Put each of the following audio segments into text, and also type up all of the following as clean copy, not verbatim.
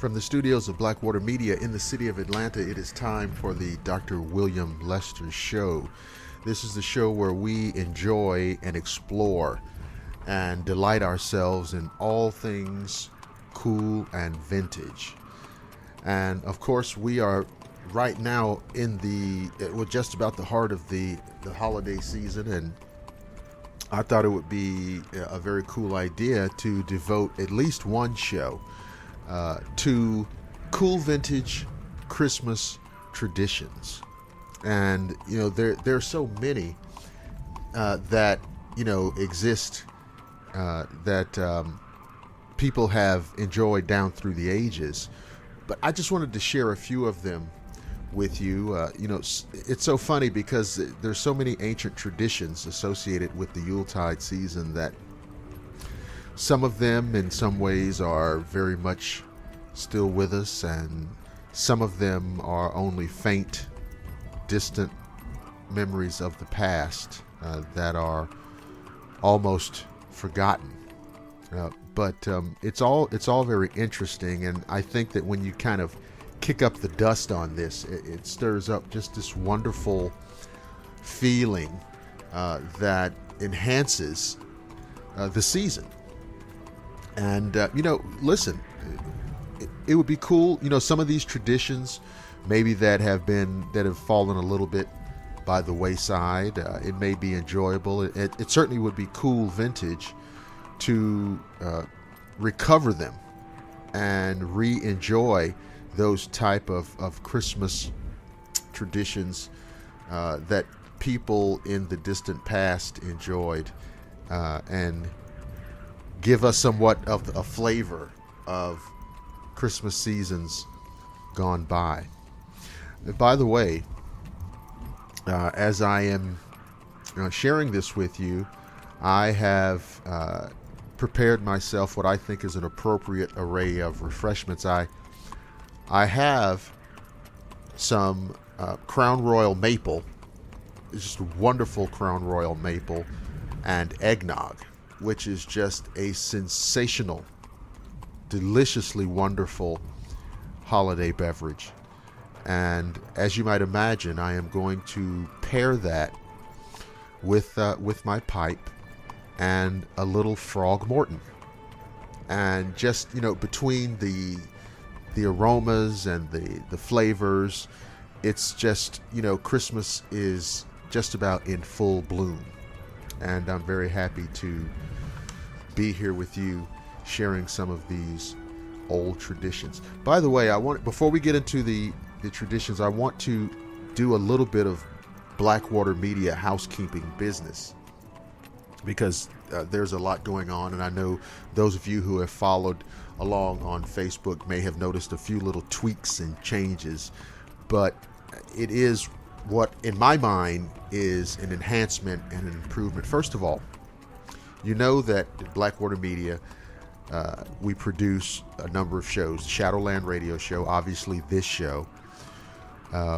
From the studios of Blackwater Media in the city of Atlanta, it is time for the Dr. William Lester Show. This is the show where we enjoy and explore and delight ourselves in all things cool and vintage. And of course, we are right now in we're just about the heart of the holiday season, and I thought it would be a very cool idea to devote at least one show to cool vintage Christmas traditions. And there are so many that exist that people have enjoyed down through the ages, but I just wanted to share a few of them with you. It's so funny because there's so many ancient traditions associated with the Yuletide season that some of them in some ways are very much still with us, and some of them are only faint, distant memories of the past that are almost forgotten. But it's all very interesting, and I think that when you kind of kick up the dust on this, it stirs up just this wonderful feeling that enhances the season. And listen, it would be cool. Some of these traditions, maybe that have fallen a little bit by the wayside. It may be enjoyable. It certainly would be cool vintage to recover them and re-enjoy those type of Christmas traditions that people in the distant past enjoyed, and give us somewhat of a flavor of Christmas seasons gone by. By the way, as I am sharing this with you, I have prepared myself what I think is an appropriate array of refreshments. I have some Crown Royal Maple. It's just a wonderful Crown Royal Maple and eggnog, which is just a sensational, deliciously wonderful holiday beverage. And as you might imagine, I am going to pair that with my pipe and a little Frog Morton. And just, between the aromas and the flavors, it's just, Christmas is just about in full bloom. And I'm very happy to be here with you sharing some of these old traditions. By the way, before we get into the traditions, I want to do a little bit of Blackwater Media housekeeping business, because there's a lot going on, and I know those of you who have followed along on Facebook may have noticed a few little tweaks and changes, but it is what, in my mind, is an enhancement and an improvement. First of all, you know that at Blackwater Media, we produce a number of shows. Shadowland Radio Show, obviously this show.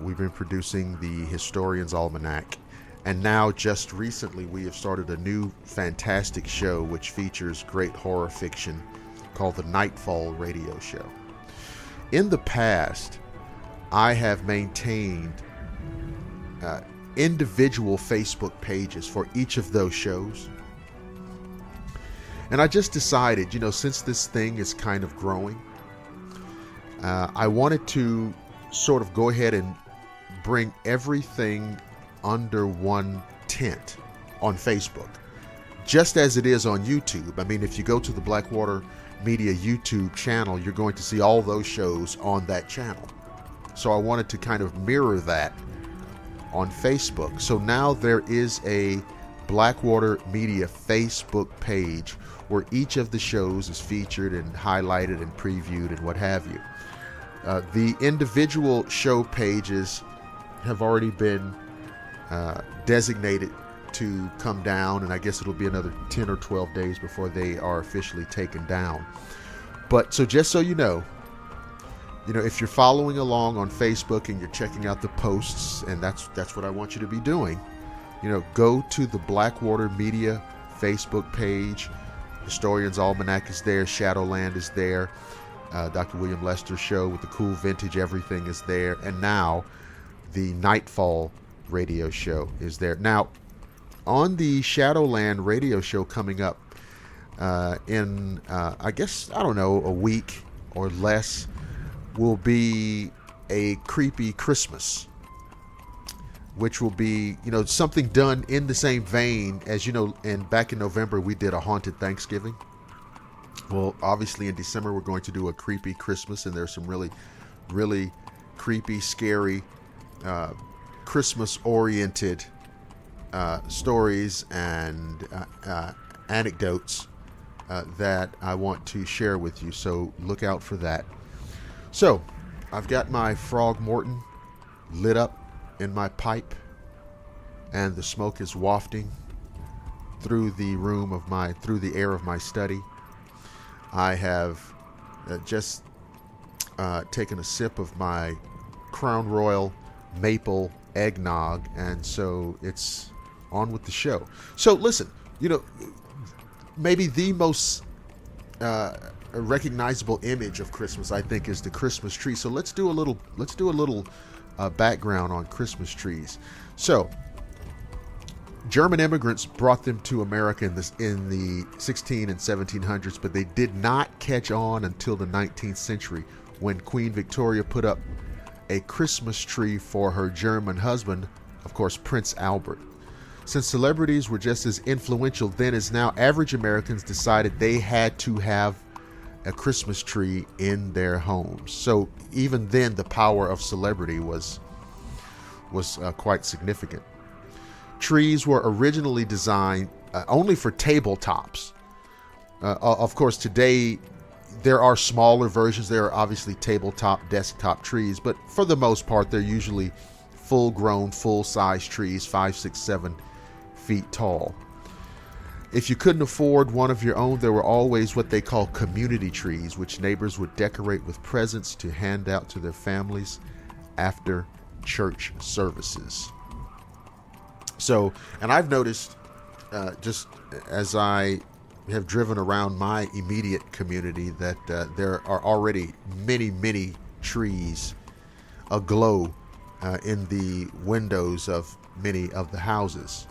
We've been producing the Historian's Almanac. And now, just recently, we have started a new fantastic show which features great horror fiction called the Nightfall Radio Show. In the past, I have maintained individual Facebook pages for each of those shows. And I just decided, since this thing is kind of growing, I wanted to sort of go ahead and bring everything under one tent on Facebook, just as it is on YouTube. I mean, if you go to the Blackwater Media YouTube channel, you're going to see all those shows on that channel. So I wanted to kind of mirror that on Facebook. So now there is a Blackwater Media Facebook page where each of the shows is featured and highlighted and previewed and what have you. The individual show pages have already been designated to come down, and I guess it'll be another 10 or 12 days before they are officially taken down. But so just so you know, if you're following along on Facebook and you're checking out the posts, and that's what I want you to be doing, go to the Blackwater Media Facebook page. Historian's Almanac is there. Shadowland is there. Dr. William Lester Show with the cool vintage everything is there. And now the Nightfall radio show is there. Now, on the Shadowland radio show coming up in, I guess, I don't know, a week or less, will be a creepy Christmas, which will be, something done in the same vein as, and back in November we did a haunted Thanksgiving. Well, obviously in December we're going to do a creepy Christmas, and there's some really, really creepy, scary, Christmas-oriented stories and anecdotes that I want to share with you. So look out for that. So I've got my Frog Morton lit up in my pipe, and the smoke is wafting through the air of my study. I have just taken a sip of my Crown Royal maple eggnog, and so it's on with the show. So listen, maybe the most recognizable image of Christmas, I think, is the Christmas tree. So let's do a little background on Christmas trees. So German immigrants brought them to America in the 16 and 1700s, but they did not catch on until the 19th century, when Queen Victoria put up a Christmas tree for her German husband, of course, Prince Albert. Since celebrities were just as influential then as now, average Americans decided they had to have a Christmas tree in their homes. So even then, the power of celebrity was quite significant. Trees were originally designed only for tabletops. Of course, today there are smaller versions. There are obviously tabletop, desktop trees, but for the most part, they're usually full-grown, full-size trees, 5, 6, 7 feet tall. If you couldn't afford one of your own, there were always what they call community trees, which neighbors would decorate with presents to hand out to their families after church services. So, and I've noticed, just as I have driven around my immediate community, that there are already many, many trees aglow in the windows of many of the houses.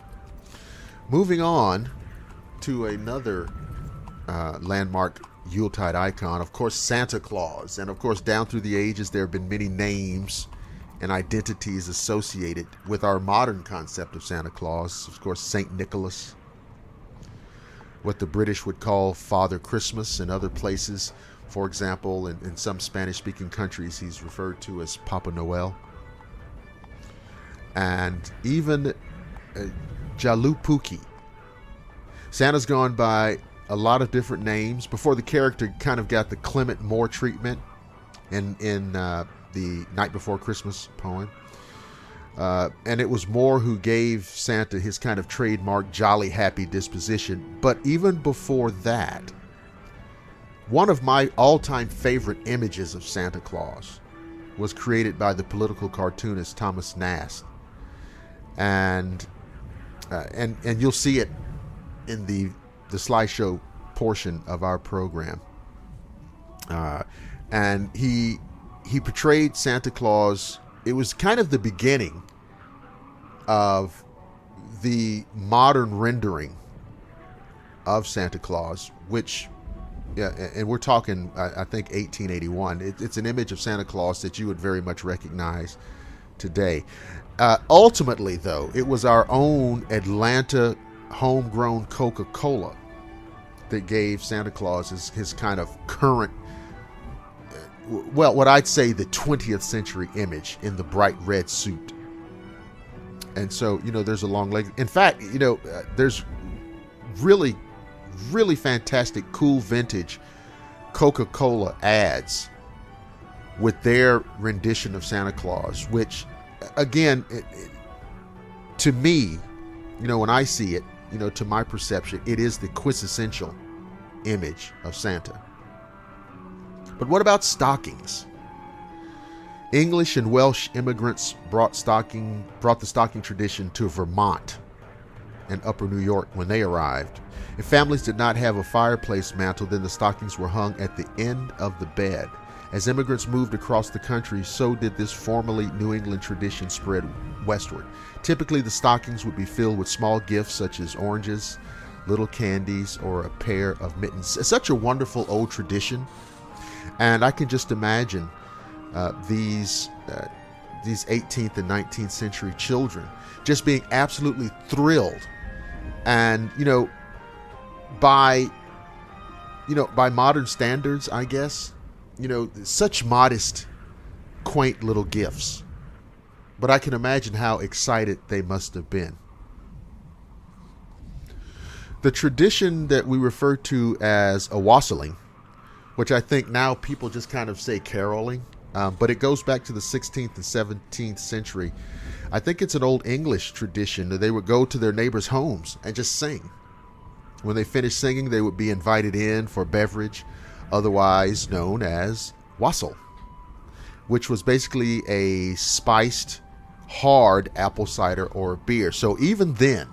Moving on to another landmark Yuletide icon, of course, Santa Claus. And of course, down through the ages, there have been many names and identities associated with our modern concept of Santa Claus. Of course, Saint Nicholas, what the British would call Father Christmas. In other places, for example, in some Spanish-speaking countries, he's referred to as Papa Noel. And even Jalupuki. Santa's gone by a lot of different names before the character kind of got the Clement Moore treatment in the Night Before Christmas poem. And it was Moore who gave Santa his kind of trademark jolly, happy disposition. But even before that, one of my all-time favorite images of Santa Claus was created by the political cartoonist Thomas Nast. And you'll see it in the slideshow portion of our program. And he portrayed Santa Claus. It was kind of the beginning of the modern rendering of Santa Claus, which, yeah, and we're talking, I think, 1881. It's an image of Santa Claus that you would very much recognize today. Ultimately, though, it was our own Atlanta homegrown Coca-Cola that gave Santa Claus his kind of current, well, what I'd say the 20th century image in the bright red suit. And so, there's a long leg. In fact, there's really, really fantastic, cool vintage Coca-Cola ads with their rendition of Santa Claus, which, again, to me, when I see it, to my perception, it is the quintessential image of Santa. But what about stockings? English and Welsh immigrants brought the stocking tradition to Vermont and Upper New York when they arrived. If families did not have a fireplace mantle, then the stockings were hung at the end of the bed. As immigrants moved across the country, so did this formerly New England tradition spread westward. Typically, the stockings would be filled with small gifts such as oranges, little candies, or a pair of mittens. It's such a wonderful old tradition, and I can just imagine these 18th and 19th century children just being absolutely thrilled, and by modern standards, I guess, such modest, quaint little gifts. But I can imagine how excited they must have been. The tradition that we refer to as a wassailing, which I think now people just kind of say caroling, but it goes back to the 16th and 17th century. I think it's an old English tradition that they would go to their neighbors' homes and just sing. When they finished singing, they would be invited in for beverage, otherwise known as wassail, which was basically a spiced, hard apple cider or beer. So even then,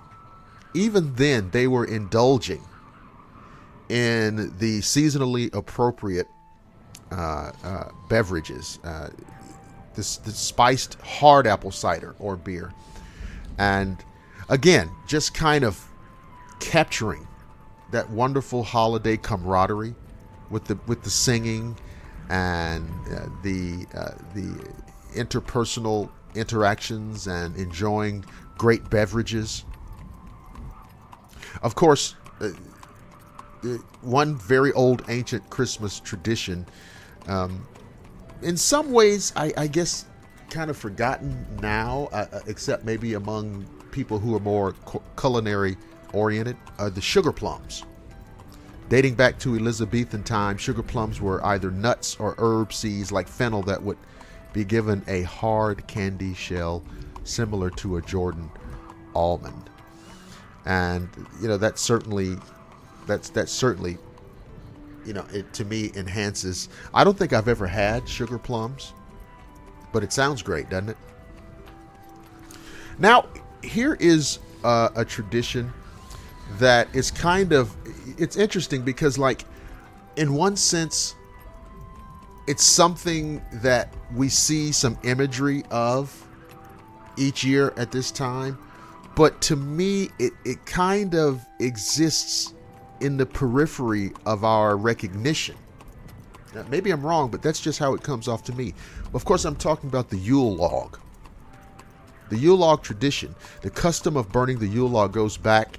they were indulging in the seasonally appropriate beverages, this spiced hard apple cider or beer. And again, just kind of capturing that wonderful holiday camaraderie with the singing and the interpersonal interactions and enjoying great beverages. Of course, one very old ancient Christmas tradition, in some ways, I guess, kind of forgotten now, except maybe among people who are more culinary oriented, the sugar plums. Dating back to Elizabethan times, sugar plums were either nuts or herb seeds like fennel that would be given a hard candy shell similar to a Jordan almond. And that certainly it to me enhances. I don't think I've ever had sugar plums, but it sounds great, doesn't it? Now, here is a tradition that is it's interesting because, like, in one sense, it's something that we see some imagery of each year at this time, but to me, it kind of exists in the periphery of our recognition. Now, maybe I'm wrong, but that's just how it comes off to me. Of course, I'm talking about the Yule log. The Yule log tradition, the custom of burning the Yule log goes back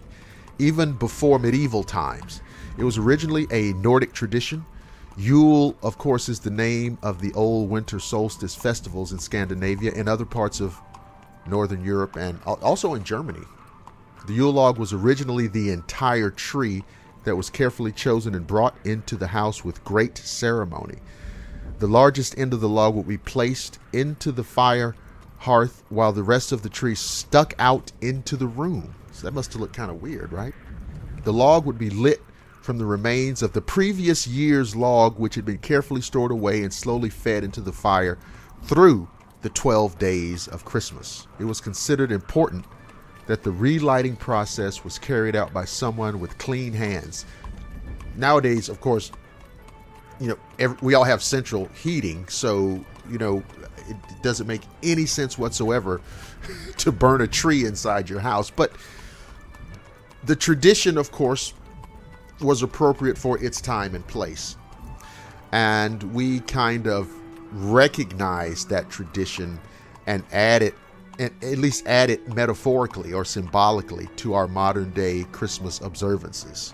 even before medieval times. It was originally a Nordic tradition. Yule, of course, is the name of the old winter solstice festivals in Scandinavia and other parts of Northern Europe and also in Germany. The Yule log was originally the entire tree that was carefully chosen and brought into the house with great ceremony. The largest end of the log would be placed into the fire hearth while the rest of the tree stuck out into the room. So that must have looked kind of weird, right? The log would be lit from the remains of the previous year's log, which had been carefully stored away and slowly fed into the fire through the 12 days of Christmas. It was considered important that the relighting process was carried out by someone with clean hands. Nowadays, of course, we all have central heating, so, it doesn't make any sense whatsoever to burn a tree inside your house. But the tradition, of course, was appropriate for its time and place. And we kind of recognize that tradition and add it, and at least add it metaphorically or symbolically to our modern day Christmas observances.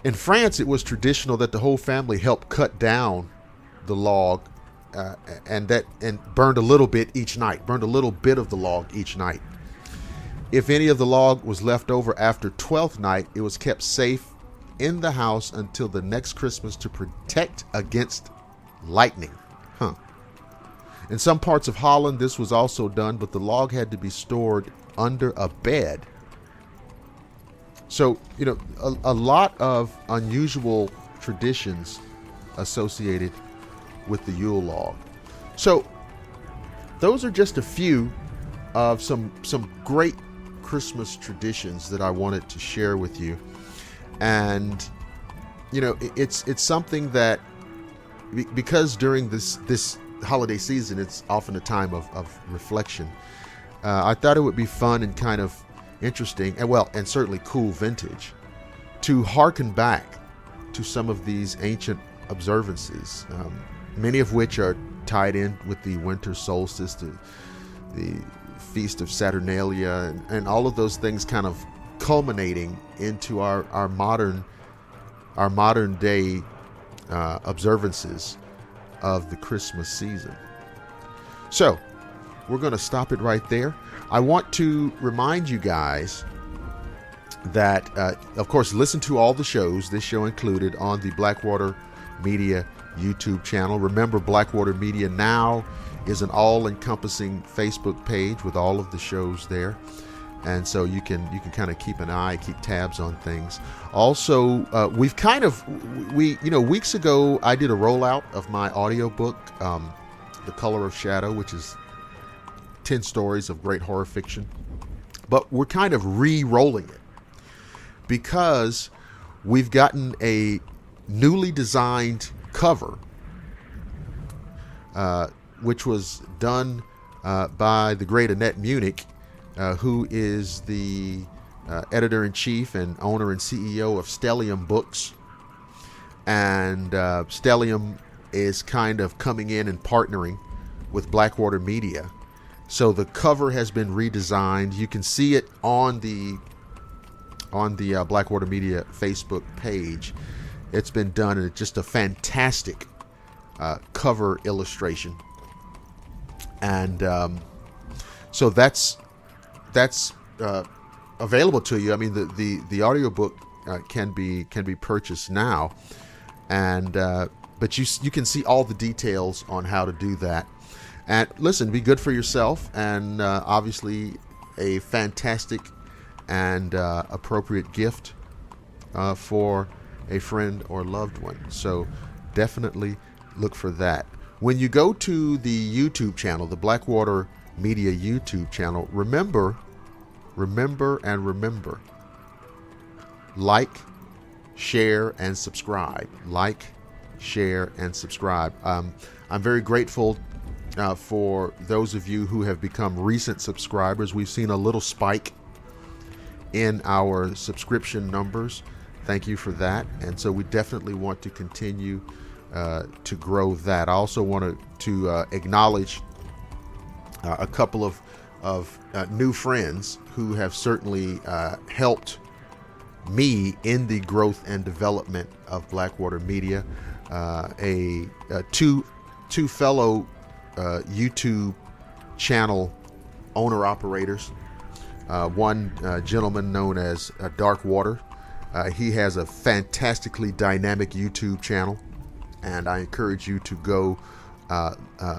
In France, it was traditional that the whole family helped cut down the log and burned a little bit of the log each night. If any of the log was left over after 12th night, it was kept safe in the house until the next Christmas to protect against lightning. In some parts of Holland, this was also done, but the log had to be stored under a bed. So, a lot of unusual traditions associated with the Yule log. So, those are just a few of some great Christmas traditions that I wanted to share with you. And, you know, it's something that, because during this holiday season, it's often a time of reflection. I thought it would be fun and kind of interesting, and certainly cool vintage, to hearken back to some of these ancient observances, many of which are tied in with the winter solstice, the feast of Saturnalia, and all of those things kind of culminating into our modern day observances of the Christmas season. So we're going to stop it right there. I want to remind you guys that, of course, listen to all the shows, this show included, on the Blackwater Media YouTube channel. Remember, Blackwater Media now is an all-encompassing Facebook page with all of the shows there, and so you can kind of keep an eye, keep tabs on things. Also, weeks ago I did a rollout of my audiobook, The Color of Shadow, which is 10 stories of great horror fiction, but we're kind of re-rolling it because we've gotten a newly designed cover, which was done by the great Annette Munich, who is the editor-in-chief and owner and CEO of Stellium Books. And Stellium is kind of coming in and partnering with Blackwater Media. So the cover has been redesigned. You can see it on the Blackwater Media Facebook page. It's been done, and it's just a fantastic cover illustration. And so that's available to you. I mean, the audiobook can be purchased now, and but you can see all the details on how to do that. And listen, be good for yourself, and obviously a fantastic and appropriate gift for a friend or loved one. So definitely look for that. When you go to the YouTube channel, the Blackwater Media YouTube channel, remember, like, share, and subscribe. Like, share, and subscribe. I'm very grateful for those of you who have become recent subscribers. We've seen a little spike in our subscription numbers. Thank you for that. And so we definitely want to continue to grow that. I also want to acknowledge a couple of new friends who have certainly helped me in the growth and development of Blackwater Media. Two fellow YouTube channel owner operators. One gentleman known as Dark Water. He has a fantastically dynamic YouTube channel, and I encourage you to go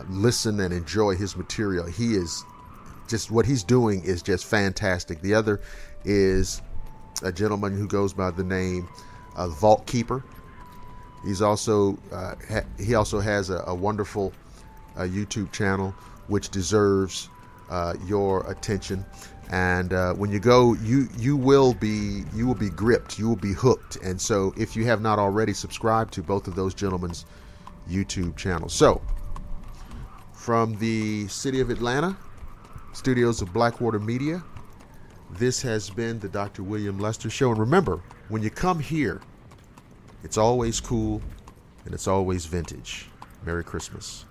listen and enjoy his material. He is just, what he's doing is just fantastic. The other is a gentleman who goes by the name Vault Keeper. He's also he also has a wonderful YouTube channel which deserves your attention. And when you go, you will be gripped, you will be hooked. And so if you have not already subscribed to both of those gentlemen's YouTube channels. So from the city of Atlanta, studios of Blackwater Media, this has been the Dr. William Lester Show. And remember, when you come here, it's always cool and it's always vintage. Merry Christmas.